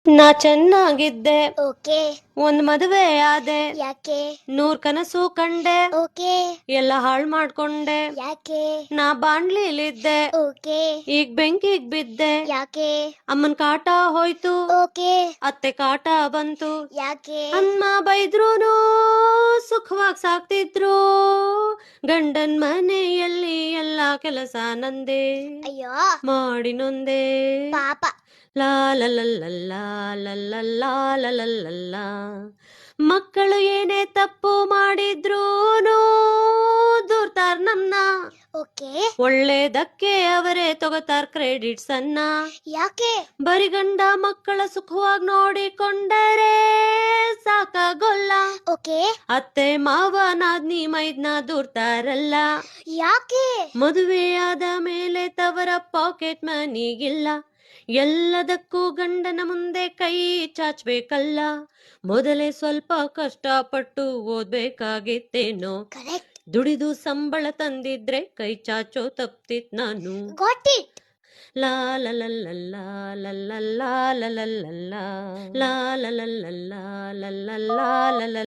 ನಾ ಚೆನ್ನಾಗಿದ್ದೆ, ಓಕೆ. ಒಂದ್ ಮದುವೆ ಆದೆ, ಯಾಕೆ? 100 ಕನಸು ಕಂಡೆ, ಓಕೆ. ಎಲ್ಲ ಹಾಳ್ ಮಾಡ್ಕೊಂಡೆ. ಯಾಕೆ? ನಾ ಬಾಣ್ಲಿಲಿದ್ದೆ, ಓಕೆ. ಈಗ ಬೆಂಕಿಗ್ ಬಿದ್ದೆ. ಯಾಕೆ? ಅಮ್ಮನ್ ಕಾಟ ಹೋಯ್ತು, ಓಕೆ. ಅತ್ತೆ ಕಾಟ ಬಂತು. ಯಾಕೆ? ಅಮ್ಮ ಬೈದ್ರೂನು ಸುಖವಾಗಿ ಸಾಕ್ತಿದ್ರು, ಗಂಡನ್ ಮನೆಯಲ್ಲಿ ಎಲ್ಲ ಕೆಲಸ ನಂದೆ, ಅಯ್ಯೋ ಮಾಡಿ ನೊಂದೆ. ಪಾಪ. ಲಾ ಲ ಲ ಲ ಲಾ ಲ ಲ ಲಾ ಲ ಲ ಲ ಲಾ. ಮಕ್ಕಳು ಏನೇ ತಪ್ಪು ಮಾಡಿದ್ರೂನು ದೂರ್ತಾರ್ ನಮ್ನ, ಓಕೆ. ಒಳ್ಳೇದಕ್ಕೆ ಅವರೇ ತಗೋತಾರ್ ಕ್ರೆಡಿಟ್ಸ್ ಅನ್ನ. ಯಾಕೆ? ಬರಿ ಗಂಡ ಮಕ್ಕಳ ಸುಖವಾಗಿ ನೋಡಿಕೊಂಡರೆ ಸಾಕಾಗೋಲ್ಲ, ಓಕೆ. ಅತ್ತೆ ಮಾವ ನಾದ್ನಿ ಮೈದ್ನ ದೂರ್ತಾರಲ್ಲ. ಯಾಕೆ? ಮದುವೆಯಾದ ಮೇಲೆ ತವರ ಪಾಕೆಟ್ ಮನಿಗಿಲ್ಲ, ಎಲ್ಲದಕ್ಕೂ ಗಂಡನ ಮುಂದೆ ಕೈ ಚಾಚ್ಬೇಕಲ್ಲ. ಮೊದಲೇ ಸ್ವಲ್ಪ ಕಷ್ಟಪಟ್ಟು ಓದ್ಬೇಕಾಗಿತ್ತೇನೋ, ಕರೆಕ್ಟ್. ದುಡಿದು ಸಂಬಳ ತಂದಿದ್ರೆ ಕೈ ಚಾಚೋ ತಪ್ತಿತ್ ನಾನು. Got it. ಲಾ ಲ ಲ ಲ ಲಾ ಲ ಲ ಲಾ ಲ ಲ ಲ ಲಾ ಲಾ ಲ ಲ ಲ ಲಾ ಲ ಲ ಲಾ ಲ ಲ.